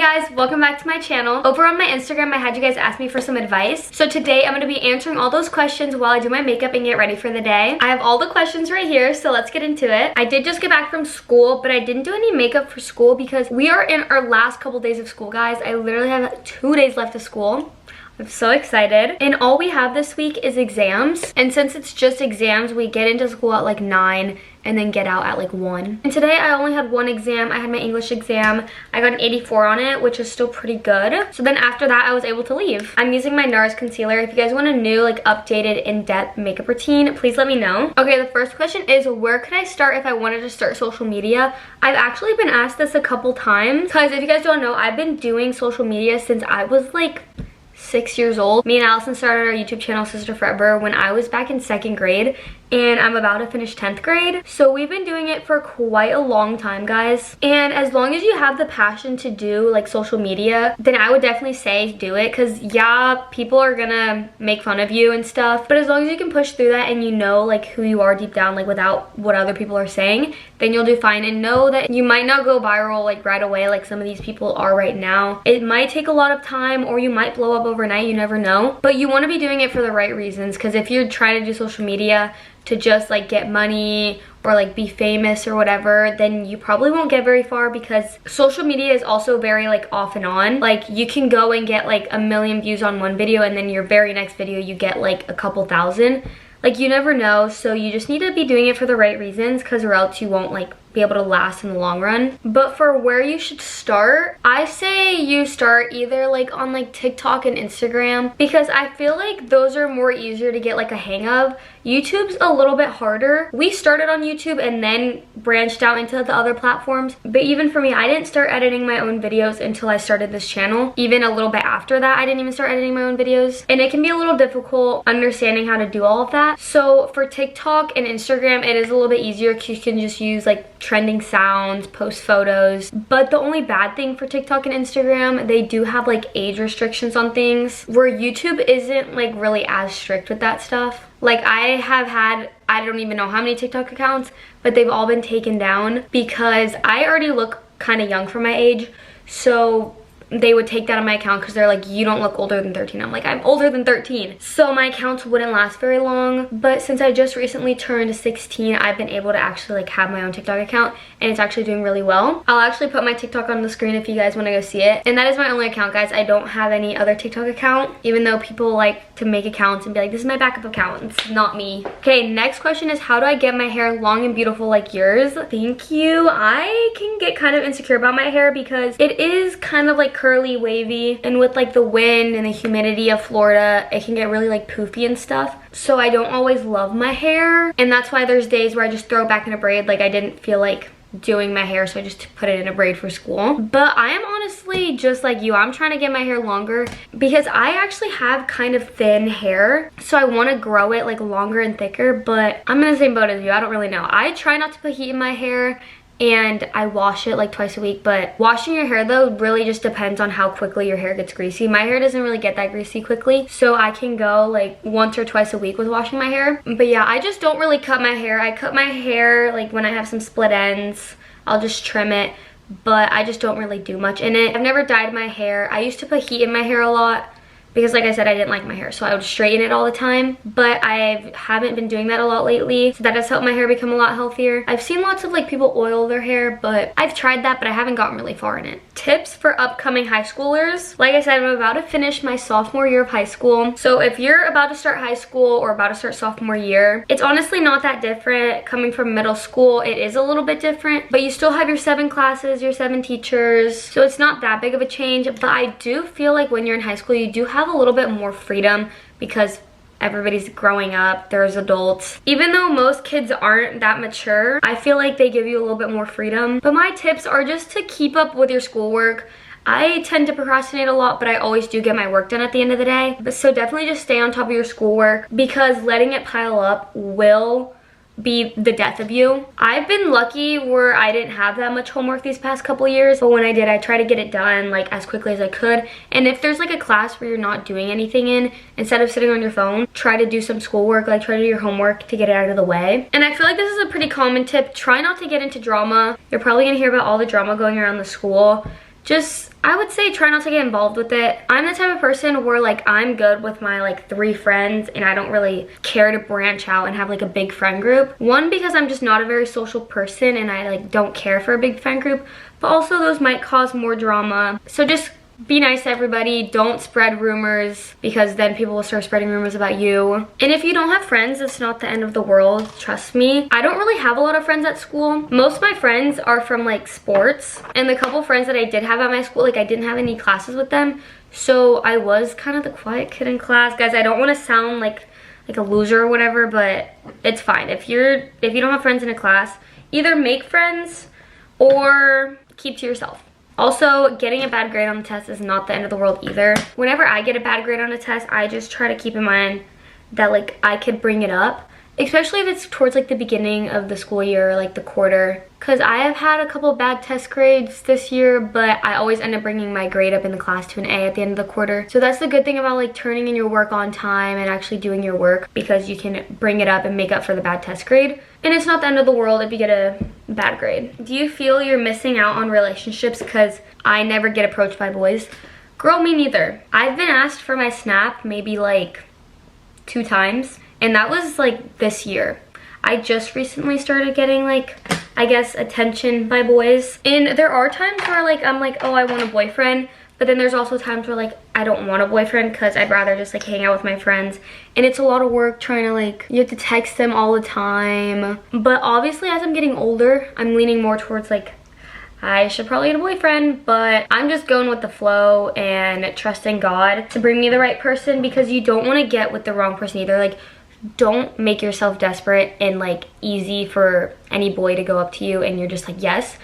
guys, welcome back to my channel. Over on my Instagram, I had you guys ask me for some advice. So today I'm going to be answering all those questions while I do my makeup and get ready for the day. I have all the questions right here, so let's get into it. I did just get back from school, but I didn't do any makeup for school because we are in our last couple days of school, guys. I literally have 2 days left of school. I'm so excited. And all we have this week is exams. And since it's just exams, we get into school at like 9 and then get out at like 1. And today I only had one exam. I had my English exam. I got an 84 on it, which is still pretty good. So then after that, I was able to leave. I'm using my NARS concealer. If you guys want a new, like, updated, in-depth makeup routine, please let me know. Okay, the first question is, where could I start if I wanted to start social media? I've actually been asked this a couple times because if you guys don't know, I've been doing social media since I was like 6 years old. Me and Allison started our YouTube channel Sister Forever when I was back in 2nd grade, and I'm about to finish 10th grade. So we've been doing it for quite a long time, guys. And as long as you have the passion to do like social media, then I would definitely say do it, because yeah, people are gonna make fun of you and stuff, but as long as you can push through that and you know like who you are deep down, like without what other people are saying, then you'll do fine. And know that you might not go viral like right away like some of these people are right now. It might take a lot of time, or you might blow up overnight, you never know. But you want to be doing it for the right reasons, because if you're trying to do social media to just like get money or like be famous or whatever, then you probably won't get very far, because social media is also very like off and on. Like you can go and get like 1 million views on one video, and then your very next video you get like a couple thousand. Like you never know, so you just need to be doing it for the right reasons, because or else you won't like be able to last in the long run. But for where you should start, I say you start either like on like TikTok and Instagram, because I feel like those are more easier to get like a hang of. YouTube's a little bit harder. We started on YouTube and then branched out into the other platforms, but even for me, I didn't start editing my own videos until I started this channel. Even a little bit after that, I didn't even start editing my own videos, and it can be a little difficult understanding how to do all of that. So for TikTok and Instagram, it is a little bit easier because you can just use like trending sounds, post photos. But the only bad thing for TikTok and Instagram, they do have like age restrictions on things, where YouTube isn't like really as strict with that stuff. Like I have had, I don't even know how many TikTok accounts, but they've all been taken down because I already look kind of young for my age. So they would take that on my account because they're like, you don't look older than 13. I'm like, I'm older than 13. So my accounts wouldn't last very long. But since I just recently turned 16, I've been able to actually like have my own TikTok account, and it's actually doing really well. I'll actually put my TikTok on the screen if you guys want to go see it. And that is my only account, guys. I don't have any other TikTok account, even though people like to make accounts and be like, this is my backup account. It's not me. Okay, next question is, how do I get my hair long and beautiful like yours? Thank you. I can get kind of insecure about my hair because it is kind of like curly, wavy, and with like the wind and the humidity of Florida, it can get really like poofy and stuff. So I don't always love my hair, and that's why there's days where I just throw it back in a braid. Like I didn't feel like doing my hair, so I just put it in a braid for school. But I am honestly just like you. I'm trying to get my hair longer because I actually have kind of thin hair, so I want to grow it like longer and thicker, but I'm in the same boat as you. I don't really know. I try not to put heat in my hair, and I wash it like twice a week. But washing your hair though really just depends on how quickly your hair gets greasy. My hair doesn't really get that greasy quickly, so I can go like once or twice a week with washing my hair. But yeah, I just don't really cut my hair. I cut my hair like when I have some split ends, I'll just trim it, but I just don't really do much in it. I've never dyed my hair. I used to put heat in my hair a lot because like I said, I didn't like my hair, so I would straighten it all the time. But I haven't been doing that a lot lately, so that has helped my hair become a lot healthier. I've seen lots of like people oil their hair, but I've tried that, but I haven't gotten really far in it. Tips for upcoming high schoolers. Like I said, I'm about to finish my sophomore year of high school. So if you're about to start high school or about to start sophomore year, it's honestly not that different. Coming from middle school, it is a little bit different, but you still have your 7 classes, your 7 teachers, so it's not that big of a change. But I do feel like when you're in high school, you do have a little bit more freedom because everybody's growing up, there's adults. Even though most kids aren't that mature, I feel like they give you a little bit more freedom. But my tips are just to keep up with your schoolwork. I tend to procrastinate a lot, but I always do get my work done at the end of the day. But so definitely just stay on top of your schoolwork, because letting it pile up will be the death of you. I've been lucky where I didn't have that much homework these past couple years, but when I did, I try to get it done like as quickly as I could. And if there's like a class where you're not doing anything in, instead of sitting on your phone, try to do some schoolwork, like try to do your homework to get it out of the way. And I feel like this is a pretty common tip. Try not to get into drama. You're probably gonna hear about all the drama going around the school. just, I would say try not to get involved with it. I'm the type of person where like I'm good with my like 3 friends and I don't really care to branch out and have like a big friend group. One, because I'm just not a very social person and I like don't care for a big friend group, but also those might cause more drama. So just be nice to everybody. Don't spread rumors, because then people will start spreading rumors about you. And if you don't have friends, it's not the end of the world. Trust me. I don't really have a lot of friends at school. Most of my friends are from like sports. And the couple friends that I did have at my school, like I didn't have any classes with them. So I was kind of the quiet kid in class. Guys, I don't want to sound like a loser or whatever, but it's fine. If you don't have friends in a class, either make friends or keep to yourself. Also, getting a bad grade on the test is not the end of the world either. Whenever I get a bad grade on a test, I just try to keep in mind that like I could bring it up, especially if it's towards like the beginning of the school year, like the quarter. Because I have had a couple bad test grades this year, but I always end up bringing my grade up in the class to an A at the end of the quarter. So that's the good thing about like turning in your work on time and actually doing your work, because you can bring it up and make up for the bad test grade. And it's not the end of the world if you get a bad grade. Do you feel you're missing out on relationships because I never get approached by boys? Girl, me neither. I've been asked for my Snap maybe like 2 times, and that was like this year. I just recently started getting like, I guess, attention by boys. And there are times where like I'm like, oh, I want a boyfriend. But then there's also times where like I don't want a boyfriend because I'd rather just like hang out with my friends. And it's a lot of work trying to like, you have to text them all the time. But obviously as I'm getting older, I'm leaning more towards like, I should probably get a boyfriend, but I'm just going with the flow and trusting God to bring me the right person, because you don't want to get with the wrong person either. Like, don't make yourself desperate and like easy for any boy to go up to you and you're just like, yes.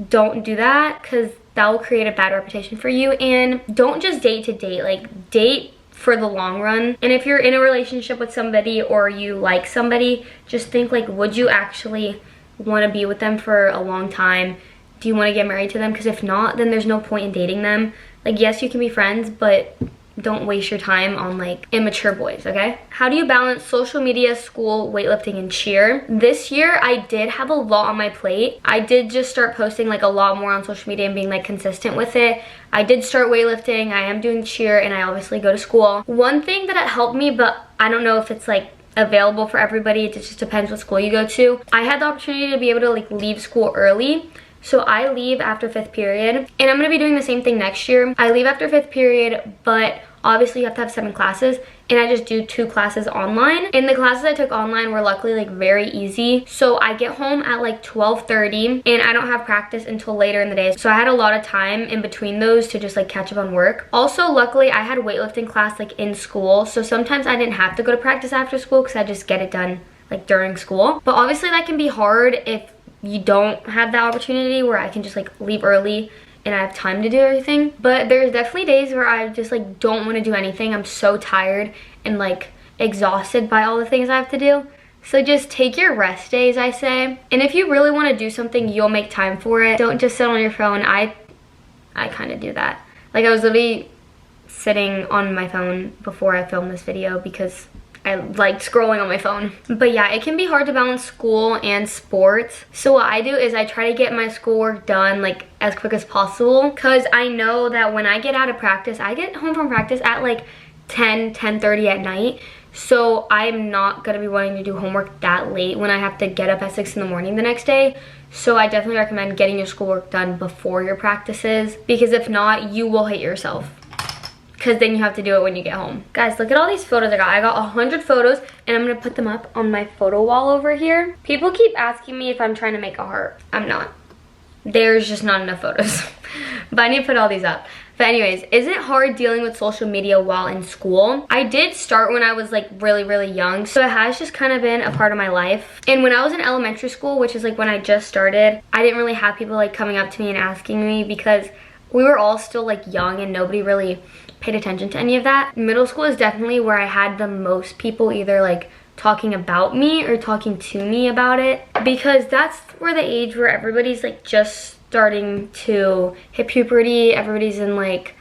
Don't do that, because that will create a bad reputation for you. And don't just date to date, like date for the long run. And if you're in a relationship with somebody or you like somebody, just think like, would you actually want to be with them for a long time? Do you want to get married to them? Because if not, then there's no point in dating them. Like, yes, you can be friends, but don't waste your time on like immature boys, okay? How do you balance social media, school, weightlifting, and cheer? This year, I did have a lot on my plate. I did just start posting like a lot more on social media and being like consistent with it. I did start weightlifting, I am doing cheer, and I obviously go to school. One thing that helped me, but I don't know if it's like available for everybody, it just depends what school you go to. I had the opportunity to be able to like leave school early. So I leave after 5th period, and I'm gonna be doing the same thing next year. I leave after 5th period, but obviously you have to have 7 classes, and I just do 2 classes online. And the classes I took online were luckily like very easy. So I get home at like 12:30, and I don't have practice until later in the day. So I had a lot of time in between those to just like catch up on work. Also, luckily I had weightlifting class like in school. So sometimes I didn't have to go to practice after school because I just get it done like during school. But obviously that can be hard if you don't have that opportunity where I can just like leave early and I have time to do everything. But there's definitely days where I just like don't want to do anything. I'm so tired and like exhausted by all the things I have to do. So just take your rest days, I say. And if you really want to do something, you'll make time for it. Don't just sit on your phone. I kind of do that. Like, I was literally sitting on my phone before I filmed this video because I like scrolling on my phone. But yeah, it can be hard to balance school and sports. So what I do is I try to get my schoolwork done like as quick as possible, because I know that when I get out of practice, I get home from practice at like 10:30 at night. So I'm not gonna be wanting to do homework that late when I have to get up at 6 in the morning the next day. So I definitely recommend getting your schoolwork done before your practices, because if not, you will hate yourself, because then you have to do it when you get home. Guys, look at all these photos I got. I got 100 photos, and I'm gonna put them up on my photo wall over here. People keep asking me if I'm trying to make a heart. I'm not. There's just not enough photos. But I need to put all these up. But anyways, is it hard dealing with social media while in school? I did start when I was like really young, so it has just kind of been a part of my life. And when I was in elementary school, which is like when I just started, I didn't really have people like coming up to me and asking me, because we were all still like young and nobody really paid attention to any of that. Middle school is definitely where I had the most people either like talking about me or talking to me about it, because that's where the age where everybody's like just starting to hit puberty. Everybody's in like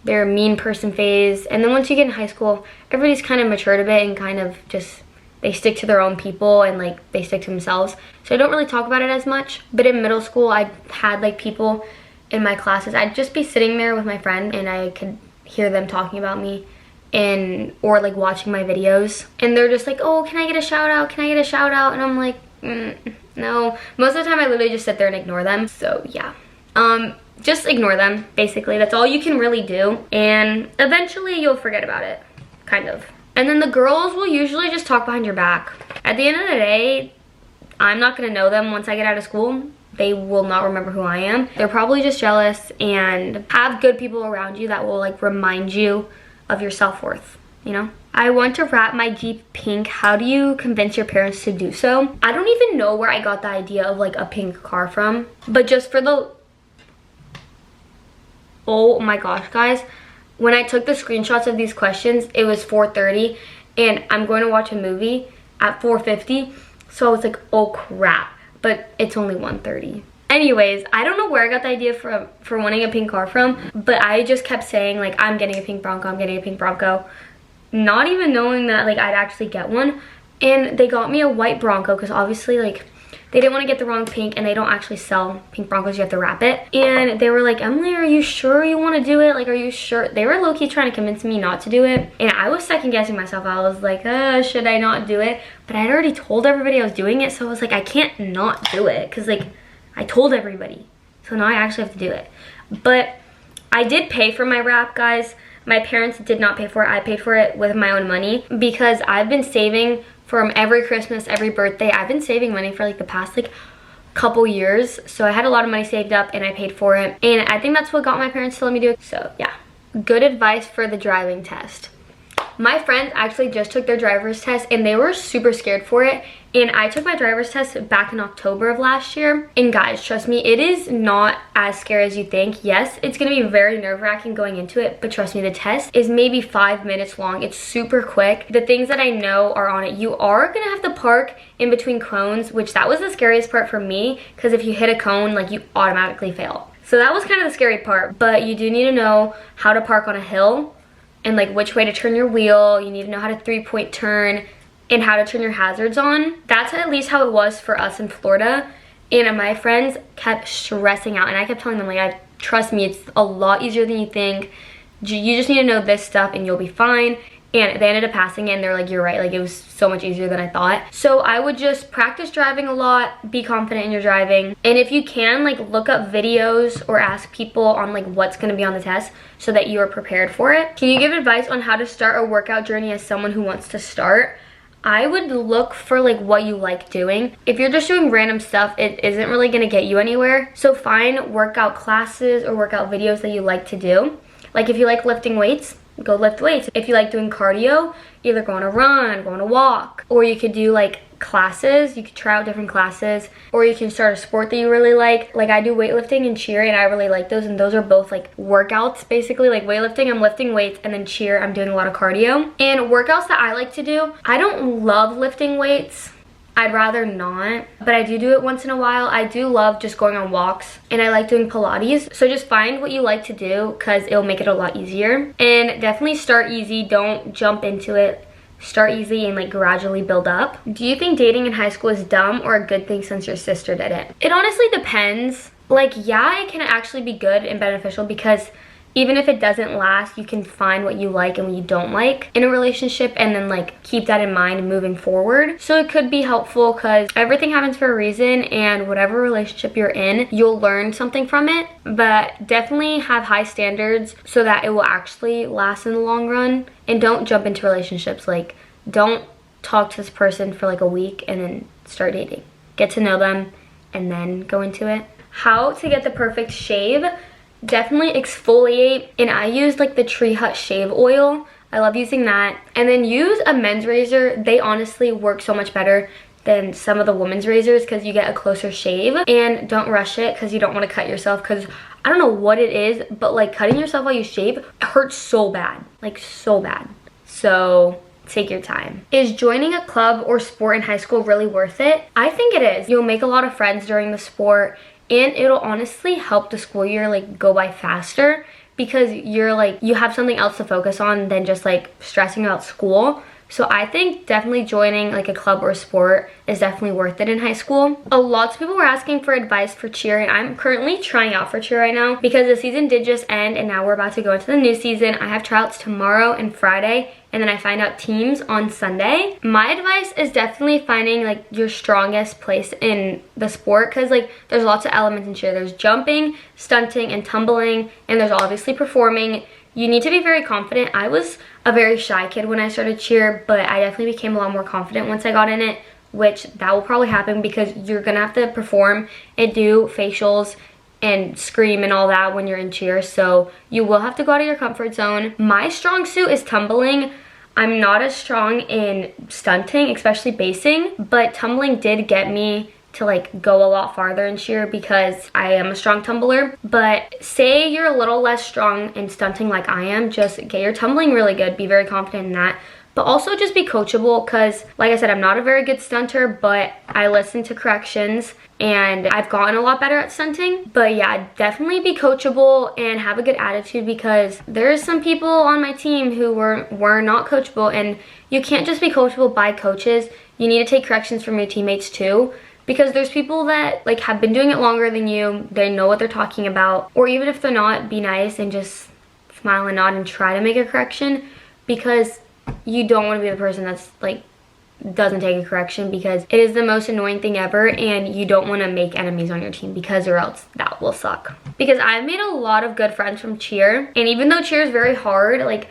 their mean person phase, and then once you get in high school, everybody's kind of matured a bit and kind of just, they stick to their own people and like they stick to themselves. So I don't really talk about it as much. But in middle school, I had like people in my classes, I'd just be sitting there with my friend and I could hear them talking about me or like watching my videos, and they're just like, oh, can I get a shout out? Can I get a shout out? And I'm like, no. Most of the time I literally just sit there and ignore them. So yeah, just ignore them, basically. That's all you can really do, and eventually you'll forget about it, kind of. And then the girls will usually just talk behind your back. At the end of the day, I'm not gonna know them once I get out of school. They will not remember who I am. They're probably just jealous, and have good people around you that will like remind you of your self-worth, you know? I want to wrap my Jeep pink. How do you convince your parents to do so? I don't even know where I got the idea of like a pink car from, but just for the, oh my gosh, guys, when I took the screenshots of these questions, it was 4:30 and I'm going to watch a movie at 4:50. So I was like, oh crap, but it's only 1:30. Anyways, I don't know where I got the idea for wanting a pink car from, but I just kept saying like, I'm getting a pink Bronco, I'm getting a pink Bronco, not even knowing that like I'd actually get one. And they got me a white Bronco because obviously like they didn't want to get the wrong pink, and they don't actually sell pink Broncos, you have to wrap it. And they were like, Emily, are you sure you want to do it? Like, are you sure? They were low-key trying to convince me not to do it, and I was second guessing myself. I was like, should I not do it? But I'd already told everybody I was doing it, so I was like, I can't not do it because like I told everybody, so now I actually have to do it. But I did pay for my wrap, guys. My parents did not pay for it. I paid for it with my own money because I've been saving from every Christmas, every birthday. I've been saving money for like the past like couple years, so I had a lot of money saved up and I paid for it, and I think that's what got my parents to let me do it. So yeah, good advice for the driving test. My friends actually just took their driver's test and they were super scared for it, and I took my driver's test back in October of last year, and guys, trust me, it is not as scary as you think. Yes, it's gonna be very nerve-wracking going into it, but trust me, the test is maybe 5 minutes long. It's super quick. The things that I know are on it. You are gonna have to park in between cones, which that was the scariest part for me, because if you hit a cone, like, you automatically fail. So that was kind of the scary part, but you do need to know how to park on a hill and like which way to turn your wheel. You need to know how to 3-point turn and how to turn your hazards on. That's at least how it was for us in Florida. And my friends kept stressing out, and I kept telling them like, trust me, it's a lot easier than you think. You just need to know this stuff and you'll be fine. And they ended up passing it, and they're like, you're right, like it was so much easier than I thought. So I would just practice driving a lot, be confident in your driving, and if you can, like, look up videos or ask people on like what's going to be on the test so that you are prepared for it. Can you give advice on how to start a workout journey as someone who wants to start? I would look for like what you like doing. If you're just doing random stuff, it isn't really going to get you anywhere. So find workout classes or workout videos that you like to do. Like if you like lifting weights, go lift weights. If you like doing cardio, either go on a run, go on a walk, or you could do like classes. You could try out different classes, or you can start a sport that you really like. Like I do weightlifting and cheer, and I really like those, and those are both like workouts basically. Like weightlifting, I'm lifting weights, and then cheer, I'm doing a lot of cardio. And workouts that I like to do, I don't love lifting weights. I'd rather not, but I do it once in a while. I do love just going on walks, and I like doing Pilates. So just find what you like to do because it'll make it a lot easier. And definitely start easy. Don't jump into it. Start easy and like gradually build up. Do you think dating in high school is dumb or a good thing since your sister did it? It honestly depends. Like, yeah, it can actually be good and beneficial because even if it doesn't last, you can find what you like and what you don't like in a relationship, and then like keep that in mind moving forward. So it could be helpful because everything happens for a reason, and whatever relationship you're in, you'll learn something from it. But definitely have high standards so that it will actually last in the long run. And don't jump into relationships. Like, don't talk to this person for like a week and then start dating. Get to know them and then go into it. How to get the perfect shave? Definitely exfoliate, and I use like the Tree Hut shave oil. I love using that. And then use a men's razor. They honestly work so much better than some of the women's razors because you get a closer shave. And don't rush it because you don't want to cut yourself, because I don't know what it is, but like cutting yourself while you shave hurts so bad, like so bad. So take your time. Is joining a club or sport in high school really worth it? I think it is. You'll make a lot of friends during the sport, and it'll honestly help the school year like go by faster because you're like, you have something else to focus on than just like stressing about school. So I think definitely joining like a club or sport is definitely worth it in high school. Lots of people were asking for advice for cheer, and I'm currently trying out for cheer right now because the season did just end and now we're about to go into the new season. I have tryouts tomorrow and Friday, and then I find out teams on Sunday. My advice is definitely finding like your strongest place in the sport, because like there's lots of elements in cheer. There's jumping, stunting, and tumbling, and there's obviously performing. You need to be very confident. I was a very shy kid when I started cheer, but I definitely became a lot more confident once I got in it, which that will probably happen because you're gonna have to perform and do facials and scream and all that when you're in cheer, so you will have to go out of your comfort zone. My strong suit is tumbling. I'm not as strong in stunting, especially basing, but tumbling did get me to like go a lot farther in cheer because I am a strong tumbler. But say you're a little less strong in stunting like I am, just get your tumbling really good, be very confident in that. But also just be coachable, because like I said, I'm not a very good stunter, but I listen to corrections and I've gotten a lot better at stunting. But yeah, definitely be coachable and have a good attitude, because there's some people on my team who were not coachable, and you can't just be coachable by coaches. You need to take corrections from your teammates too, because there's people that like have been doing it longer than you. They know what they're talking about. Or even if they're not, be nice and just smile and nod and try to make a correction, because you don't want to be the person that's like doesn't take a correction, because it is the most annoying thing ever, and you don't want to make enemies on your team, because or else that will suck. Because I've made a lot of good friends from cheer, and even though cheer is very hard, like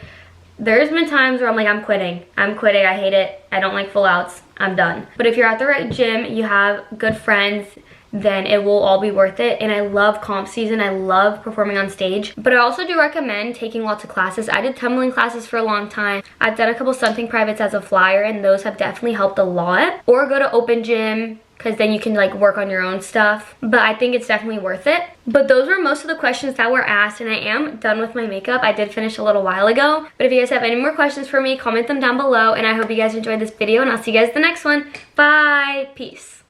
there's been times where I'm like, I'm quitting, I hate it, I don't like full outs, I'm done. But if you're at the right gym, you have good friends, then it will all be worth it. And I love comp season, I love performing on stage. But I also do recommend taking lots of classes. I did tumbling classes for a long time. I've done a couple stunting privates as a flyer, and those have definitely helped a lot. Or go to open gym, because then you can like work on your own stuff. But I think it's definitely worth it. But those were most of the questions that were asked, and I am done with my makeup. I did finish a little while ago. But if you guys have any more questions for me, comment them down below, and I hope you guys enjoyed this video, and I'll see you guys in the next one. Bye! Peace.